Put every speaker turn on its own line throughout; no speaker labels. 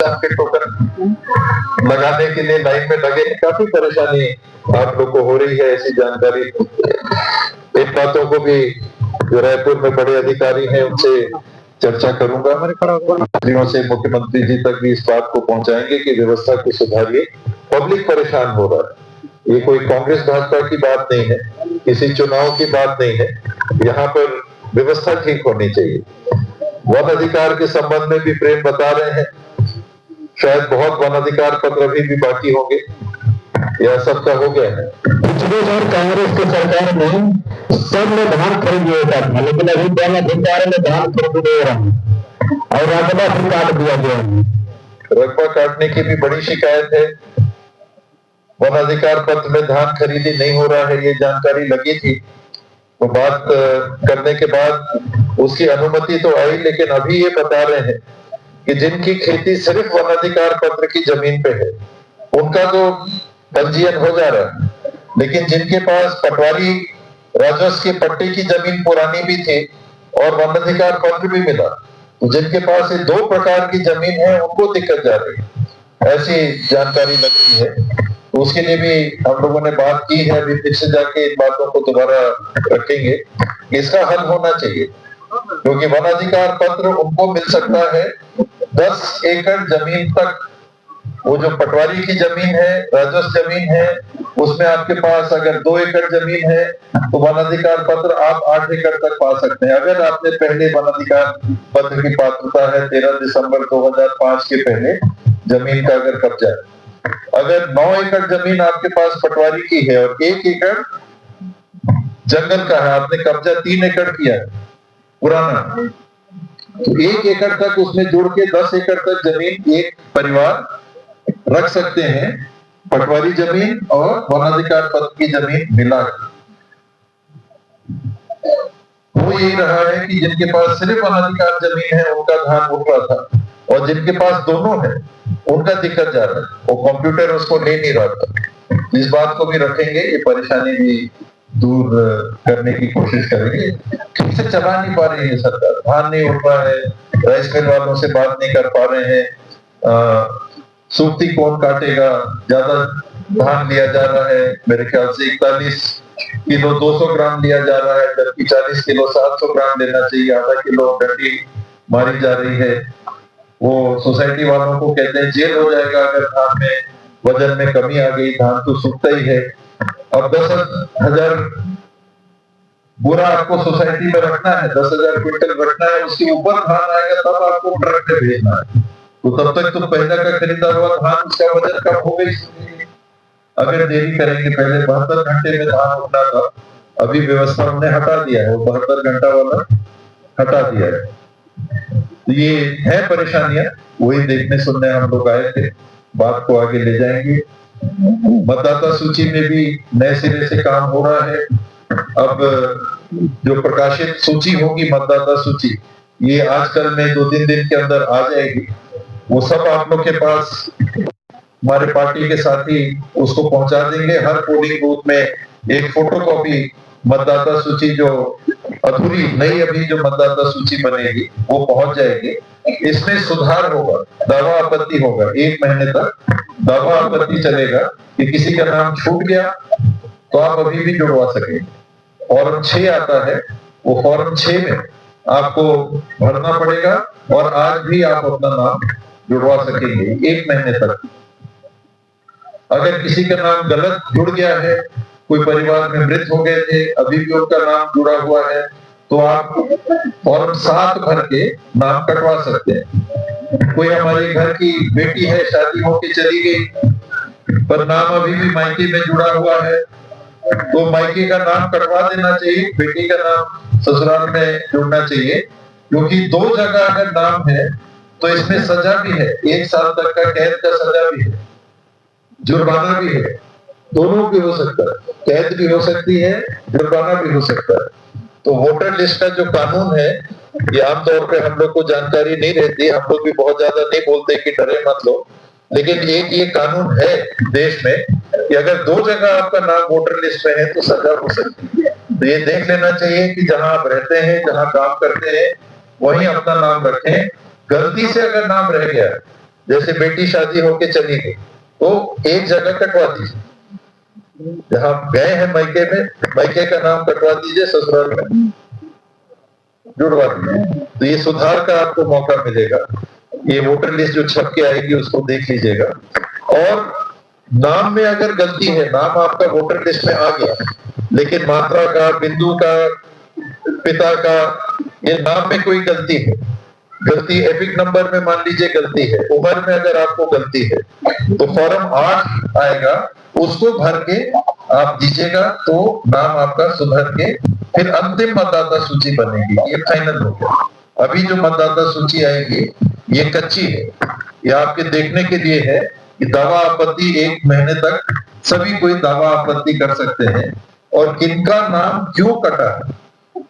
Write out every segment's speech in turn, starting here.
पहचान के टोकन लगाने के लिए लाइन में लगे। काफी परेशानी आप लोग को हो रही है, ऐसी जानकारी। इन बातों को भी जो रायपुर में बड़े अधिकारी हैं उनसे चर्चा करूंगा। मंत्रियों से मुख्यमंत्री जी तक भी इस बात को पहुंचाएंगे कि व्यवस्था को सुधारिए। पब्लिक परेशान हो रहा है। ये कोई कांग्रेस भाजपा की बात नहीं है, किसी चुनाव की बात नहीं है। यहाँ पर व्यवस्था ठीक होनी चाहिए। वन अधिकार के संबंध में भी प्रेम बता रहे हैं। शायद बहुत वन अधिकार पत्र अभी भी बाकी होंगे, या सबका हो गया है।
पिछले बार कांग्रेस की सरकार में सब में धान खरीद लिया था, लेकिन अभी वन अधिकार में धान खरीद दे रहा है और रकबा भी काट दिया गया है।
रकबा काटने की भी बड़ी शिकायत है। वन अधिकार पत्र में धान खरीदी नहीं हो रहा है, ये जानकारी लगी थी। तो बात करने के बाद उसकी अनुमति तो आई, लेकिन अभी ये बता रहे हैं कि जिनकी खेती सिर्फ वन अधिकार पत्र की जमीन पे है उनका तो पंजीयन हो जा रहा है, लेकिन जिनके पास पटवारी राजस्व के पट्टे की जमीन पुरानी भी थी और वन अधिकार पत्र भी मिला, तो जिनके पास ये दो प्रकार की जमीन है उनको दिक्कत जा रही है, ऐसी जानकारी लग रही है। तो उसके लिए भी हम लोगों ने बात की है। अभी फिर से जाके इन बातों को दोबारा रखेंगे। इसका हल होना चाहिए, क्योंकि वन अधिकार पत्र उनको मिल सकता है 10 एकड़ जमीन तक। वो जो पटवारी की जमीन है, राजस्व जमीन है, उसमें आपके पास अगर 2 एकड़ जमीन है तो वन अधिकार पत्र आप 8 एकड़ तक पा सकते हैं। अगर आपने पहले वन अधिकार पत्र की पात्रता है 13 दिसंबर 2005 के पहले जमीन का अगर कब्जा है। अगर 9 एकड़ जमीन आपके पास पटवारी की है और 1 एकड़ जंगल का है, आपने कब्जा 3 एकड़ किया है पुराना, तो 1 एकड़ तक उसमें जुड़ के 10 एकड़ तक जमीन एक परिवार रख सकते हैं, पटवारी जमीन और वन अधिकार पत्र की जमीन मिला। वो यही रहा है कि जिनके पास सिर्फ वन अधिकार जमीन है उनका धान उठ रहा था, और जिनके पास दोनों है उनका दिक्कत जा रहा है, वो कंप्यूटर उसको ले नहीं रहा था। इस बात को भी रखेंगे, ये परेशानी भी दूर करने की कोशिश करेंगे। ठीक से चला नहीं पा रही है सरकार, धान नहीं उठ रहा है, राइस मिल वालों से बात नहीं कर पा रहे हैं। सूखती कौन काटेगा, ज्यादा धान लिया जा रहा है, मेरे ख्याल से 41 किलो 200 ग्राम लिया जा रहा है, जबकि 40 किलो 700 ग्राम लेना चाहिए। आधा किलो डंडी मारी जा रही है। वो सोसाइटी वालों को कहते हैं जेल हो जाएगा अगर धान में वजन में कमी आ गई, धान तो सूखता ही है। अब 10,000 बोरा आपको सोसाइटी में रखना है, 10,000 क्विंटल रखना है, उसके ऊपर धान आएगा तब आपको ट्रक में भेजना है। तो तब तक तो पहले का खरीदा हुआ धान उसका वजन कम हो गई। अगर देरी करेंगे, पहले 72 घंटे में धान उठना था, अभी व्यवस्था हमने हटा दिया है, वो 72 घंटा वाला हटा दिया है। तो ये है परेशानियां, वही देखने सुनने हम लोग आए थे, बात को आगे ले जाएंगे। मतदाता सूची में भी नए सिरे से काम हो रहा है। अब जो प्रकाशित सूची होगी मतदाता सूची, ये आजकल में 2-3 दिन के अंदर आ जाएगी। वो सब आप लोग के पास हमारे पार्टी के साथी उसको पहुंचा देंगे। हर पोलिंग बूथ में एक फोटोकॉपी मतदाता सूची जो अधूरी नई अभी जो मतदाता सूची बनेगी वो पहुंच जाएगी। इसमें सुधार होगा, दावा आपत्ति होगा, 1 महीने तक दावा आपत्ति चलेगा कि किसी का नाम छूट गया तो आप अभी भी जुड़वा सकेंगे। फॉर्म 6 आता है, वो फॉर्म 6 में आपको भरना पड़ेगा और आज भी आप अपना नाम जुड़वा सकेंगे 1 महीने तक। अगर किसी का नाम गलत जुड़ गया है, कोई परिवार में मृत हो गए थे, अभी भी उनका नाम जुड़ा हुआ है, तो आप फॉर्म 7 भर के नाम कटवा सकते हैं। कोई हमारी घर की बेटी है, शादी होके चली गई, पर नाम अभी भी मायके में जुड़ा हुआ है, तो मायके का नाम कटवा देना चाहिए, बेटी का नाम ससुराल में जुड़ना चाहिए। क्योंकि 2 जगह अगर नाम है तो इसमें सजा भी है, 1 साल तक का कैद का सजा भी है, जुर्माना भी है, दोनों भी हो सकता है, कैद भी हो सकती है, जुर्माना भी हो सकता है। तो वोटर लिस्ट का जो कानून है, ये आमतौर पे हम लोग को जानकारी नहीं रहती, हम लोग भी बहुत ज्यादा नहीं बोलते कि डरे मत लो, लेकिन एक ये कानून है देश में कि अगर 2 जगह आपका नाम वोटर लिस्ट में है तो सजा हो सकती है। तो ये देख लेना चाहिए कि जहां आप रहते हैं, जहां काम करते हैं, वहीं अपना नाम रखें। गलती से अगर नाम रह गया जैसे बेटी शादी होके चली गई तो एक जगह कटवा दीजिए, जहां गए हैं मायके में, मायके का नाम कटवा दीजिए, ससुराल में जुड़वा दीजिए। तो ये सुधार का आपको मौका मिलेगा। ये वोटर लिस्ट जो छप के आएगी उसको देख लीजिएगा। और नाम में अगर गलती है, नाम आपका वोटर लिस्ट में आ गया लेकिन मात्रा का, बिंदु का, पिता का, ये नाम में कोई गलती है, गलती एपिक नंबर में मान लीजिए गलती है, उम्र में अगर आपको गलती है तो फॉर्म 8 आएगा, उसको भर के आप दीजिएगा तो नाम आपका सुधर के फिर अंतिम मतदाता सूची बनेगी। ये फाइनल हो गया। अभी जो मतदाता सूची आएगी ये कच्ची है, ये आपके देखने के लिए है कि दावा आपत्ति 1 महीने तक सभी कोई दावा आपत्ति कर सकते हैं। और किनका नाम क्यों कटा है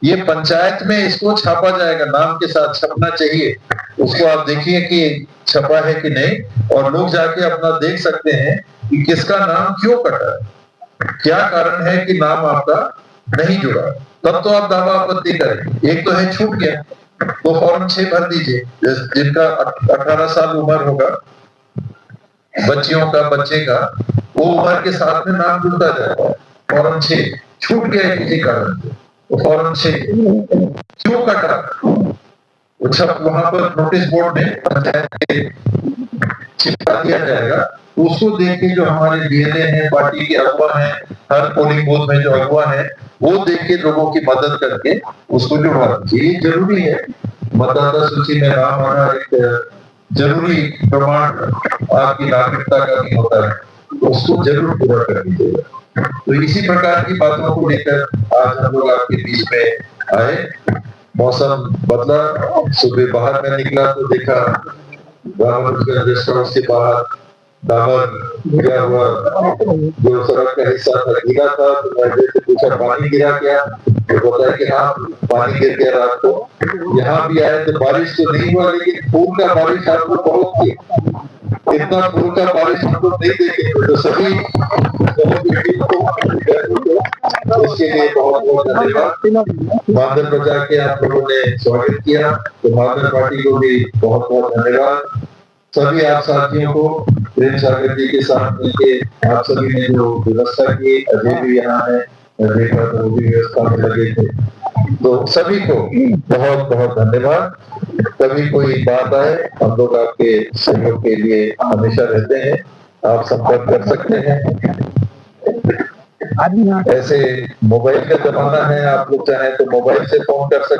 ये पंचायत में इसको छापा जाएगा, नाम के साथ छपना चाहिए, उसको आप देखिए कि छपा है कि नहीं, और लोग जाके अपना देख सकते हैं कि किसका नाम क्यों कटा है, क्या कारण है कि नाम आपका नहीं जुड़ा, तब तो आप दावा आपत्ति करें। एक तो है छूट गया तो फॉर्म 6 भर दीजिए, जिनका 18 साल उम्र होगा बच्चियों का, बच्चे का, वो उम्र के साथ में नाम जुड़ता जाएगा। फॉर्म 6 छूट गया किसी कारण से तो फॉर्म 6 क्यों कटा, वहां पर नोटिस बोर्ड में पंचायत के चिपका दिया जाएगा। उसको देख के जो हमारे डीएलए हैं, पार्टी के अगुवा हैं, हर पोलिंग बूथ में जो अगुवा है वो देख के लोगों की मदद करके उसको जुड़वा दीजिए। ये जरूरी है, मतदाता सूची में नाम आना एक जरूरी प्रमाण आपकी नागरिकता का भी होता है, तो उसको जरूर पूरा कर दीजिएगा। तो इसी प्रकार की बातों को लेकर आज हम लोग आपके बीच में आए। मौसम बदला, सुबह बाहर में निकला तो देखा गेस्ट हाउस के बाहर डामर गिरा हुआ, जो सड़क का हिस्सा था गिरा था, तो मैं से पूछा पानी गिरा क्या, तो बताया कि हाँ पानी गिर गया रात को। यहाँ भी आए तो बारिश तो नहीं हुआ लेकिन फूल का बारिश आपको बहुत थी, इतना फूल का बारिश हमको नहीं देखे, तो सभी इसके लिए बहुत बहुत धन्यवाद। मानधन बचा के आप लोगों ने स्वागत किया, तो मानधन पार्टी को भी बहुत बहुत धन्यवाद। सभी आप साथियों को, प्रेम सागर जी के साथ मिलके आप सभी ने जो व्यवस्था की, अजय भी यहाँ है, देखा तो वो भी व्यवस्था में लगे थे, तो सभी को बहुत बहुत धन्यवाद। कभी कोई बात आए, हम लोग आपके सहयोग के लिए हमेशा रहते हैं, आप संपर्क कर सकते हैं। ऐसे मोबाइल का जमाना है, आप लोग चाहें तो मोबाइल से फोन कर सकते हैं।